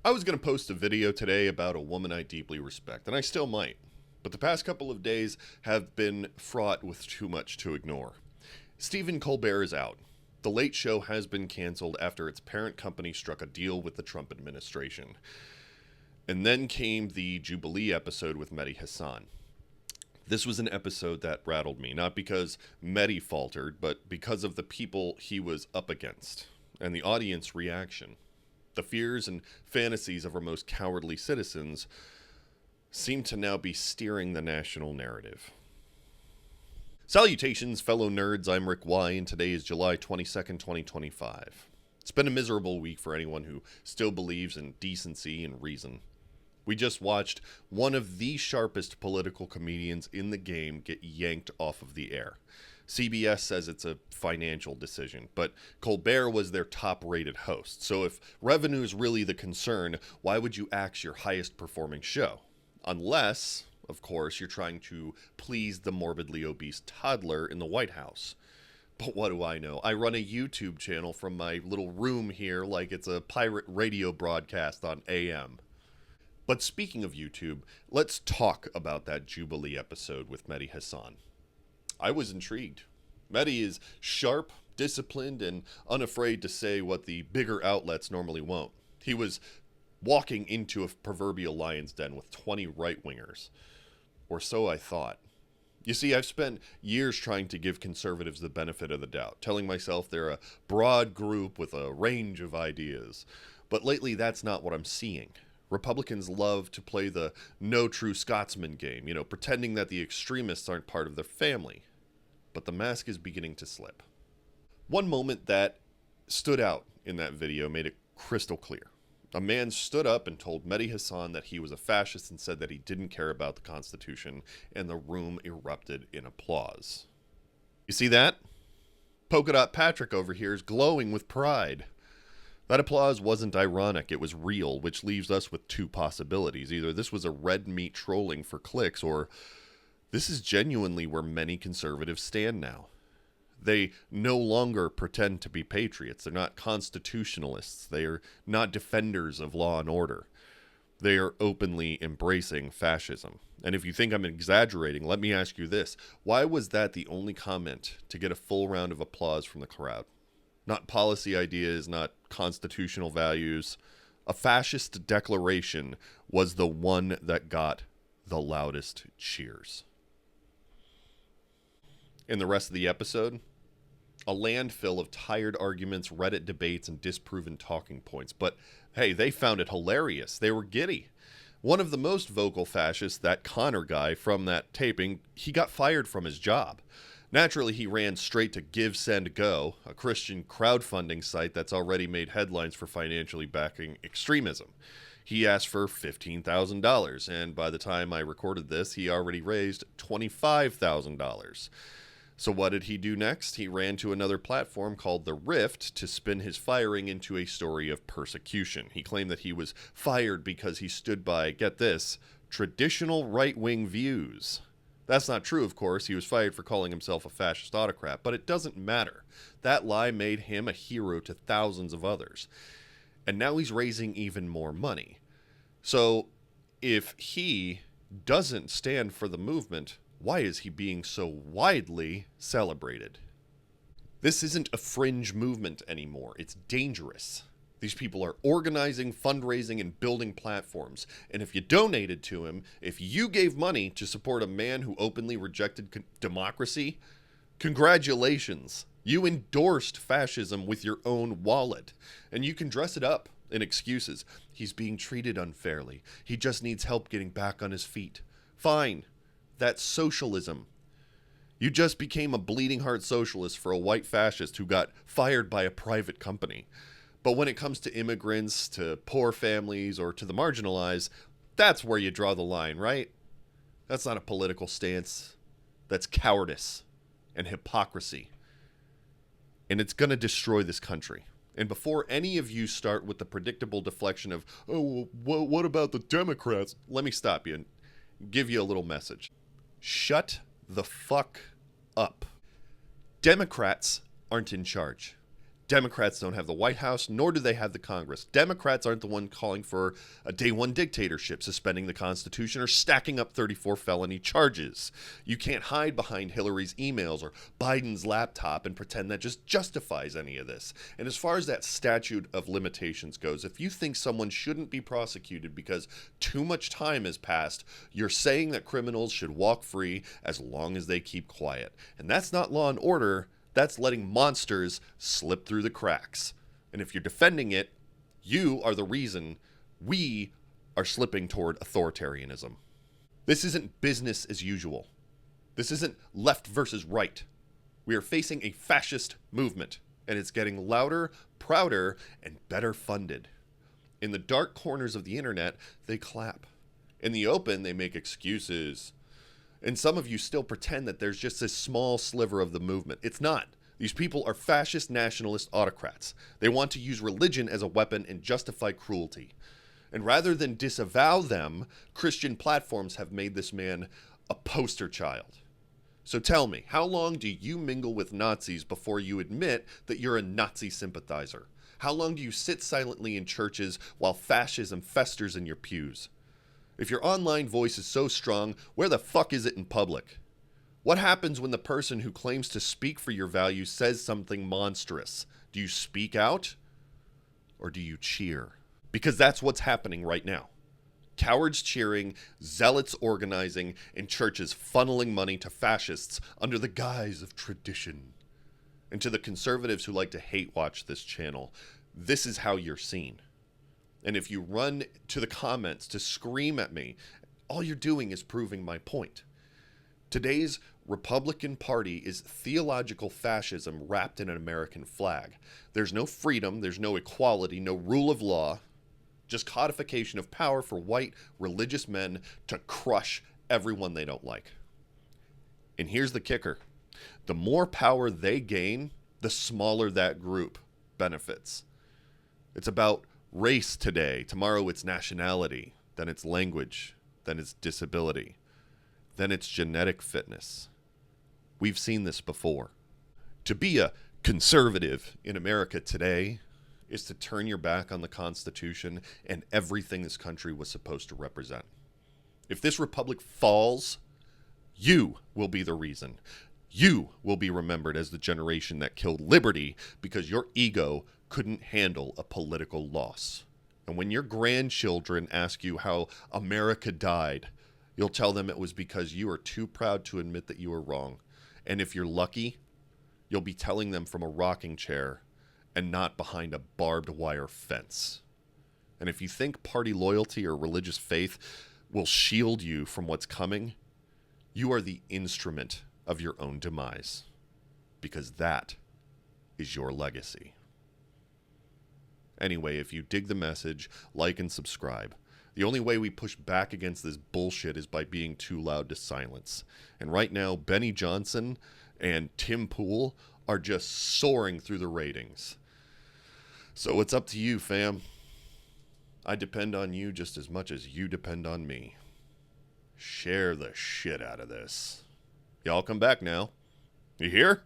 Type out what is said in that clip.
I was going to post a video today about a woman I deeply respect, and I still might. But the past couple of days have been fraught with too much to ignore. Stephen Colbert is out. The Late Show has been canceled after its parent company struck a deal with the Trump administration. And then came the Jubilee episode with Mehdi Hasan. This was an episode that rattled me, not because Mehdi faltered, but because of the people he was up against and the audience reaction. The fears and fantasies of our most cowardly citizens seem to now be steering the national narrative. Salutations, fellow nerds. I'm Rick Y, and today is July 22nd, 2025. It's been a miserable week for anyone who still believes in decency and reason. We just watched one of the sharpest political comedians in the game get yanked off of the air. CBS says it's a financial decision, but Colbert was their top-rated host. So if revenue is really the concern, why would you axe your highest-performing show? Unless, of course, you're trying to please the morbidly obese toddler in the White House. But what do I know? I run a YouTube channel from my little room here like it's a pirate radio broadcast on AM. But speaking of YouTube, let's talk about that Jubilee episode with Mehdi Hasan. I was intrigued. Mehdi is sharp, disciplined, and unafraid to say what the bigger outlets normally won't. He was walking into a proverbial lion's den with 20 right-wingers. Or so I thought. You see, I've spent years trying to give conservatives the benefit of the doubt, telling myself they're a broad group with a range of ideas. But lately, that's not what I'm seeing. Republicans love to play the no true Scotsman game, pretending that the extremists aren't part of their family. But the mask is beginning to slip. One moment that stood out in that video made it crystal clear. A man stood up and told Mehdi Hasan that he was a fascist and said that he didn't care about the Constitution, and the room erupted in applause. You see that? Polka Dot Patrick over here is glowing with pride. That applause wasn't ironic, it was real, which leaves us with two possibilities. Either this was a red meat trolling for clicks, or this is genuinely where many conservatives stand now. They no longer pretend to be patriots. They're not constitutionalists. They are not defenders of law and order. They are openly embracing fascism. And if you think I'm exaggerating, let me ask you this. Why was that the only comment to get a full round of applause from the crowd? Not policy ideas, not constitutional values. A fascist declaration was the one that got the loudest cheers. In the rest of the episode, a landfill of tired arguments, Reddit debates, and disproven talking points. But hey, they found it hilarious. They were giddy. One of the most vocal fascists, that Connor guy from that taping, he got fired from his job. Naturally, he ran straight to Give, Send, Go, a Christian crowdfunding site that's already made headlines for financially backing extremism. He asked for $15,000, and by the time I recorded this, he already raised $25,000. So what did he do next? He ran to another platform called The Rift to spin his firing into a story of persecution. He claimed that he was fired because he stood by, get this, traditional right-wing views. That's not true, of course. He was fired for calling himself a fascist autocrat, but it doesn't matter. That lie made him a hero to thousands of others. And now he's raising even more money. So if he doesn't stand for the movement, why is he being so widely celebrated? This isn't a fringe movement anymore. It's dangerous. These people are organizing, fundraising, and building platforms. And if you donated to him, if you gave money to support a man who openly rejected democracy, congratulations. You endorsed fascism with your own wallet. And you can dress it up in excuses. He's being treated unfairly. He just needs help getting back on his feet. Fine. That's socialism. You just became a bleeding heart socialist for a white fascist who got fired by a private company. But when it comes to immigrants, to poor families, or to the marginalized, that's where you draw the line, right? That's not a political stance. That's cowardice and hypocrisy. And it's going to destroy this country. And before any of you start with the predictable deflection of, oh, well, what about the Democrats? Let me stop you and give you a little message. Shut the fuck up. Democrats aren't in charge. Democrats don't have the White House, nor do they have the Congress. Democrats aren't the one calling for a day one dictatorship, suspending the Constitution, or stacking up 34 felony charges. You can't hide behind Hillary's emails or Biden's laptop and pretend that just justifies any of this. And as far as that statute of limitations goes, if you think someone shouldn't be prosecuted because too much time has passed, you're saying that criminals should walk free as long as they keep quiet. And that's not law and order. That's letting monsters slip through the cracks. And if you're defending it, you are the reason we are slipping toward authoritarianism. This isn't business as usual. This isn't left versus right. We are facing a fascist movement, and it's getting louder, prouder, and better funded. In the dark corners of the internet, they clap. In the open, they make excuses. And some of you still pretend that there's just this small sliver of the movement. It's not. These people are fascist nationalist autocrats. They want to use religion as a weapon and justify cruelty. And rather than disavow them, Christian platforms have made this man a poster child. So tell me, how long do you mingle with Nazis before you admit that you're a Nazi sympathizer? How long do you sit silently in churches while fascism festers in your pews? If your online voice is so strong, where the fuck is it in public? What happens when the person who claims to speak for your values says something monstrous? Do you speak out? Or do you cheer? Because that's what's happening right now. Cowards cheering, zealots organizing, and churches funneling money to fascists under the guise of tradition. And to the conservatives who like to hate watch this channel, this is how you're seen. And if you run to the comments to scream at me, all you're doing is proving my point. Today's Republican Party is theological fascism wrapped in an American flag. There's no freedom, there's no equality, no rule of law, just codification of power for white religious men to crush everyone they don't like. And here's the kicker. The more power they gain, the smaller that group benefits. It's about race today. Tomorrow it's nationality. Then it's language. Then it's disability. Then it's genetic fitness. We've seen this before. To be a conservative in America today is to turn your back on the Constitution and everything this country was supposed to represent. If this republic falls, you will be the reason. You will be remembered as the generation that killed liberty because your ego couldn't handle a political loss. And when your grandchildren ask you how America died, you'll tell them it was because you are too proud to admit that you were wrong. And if you're lucky, you'll be telling them from a rocking chair and not behind a barbed wire fence. And if you think party loyalty or religious faith will shield you from what's coming, you are the instrument of your own demise, because that is your legacy. Anyway, if you dig the message, like and subscribe. The only way we push back against this bullshit is by being too loud to silence. And right now, Benny Johnson and Tim Pool are just soaring through the ratings. So it's up to you, fam. I depend on you just as much as you depend on me. Share the shit out of this. Y'all come back now. You hear?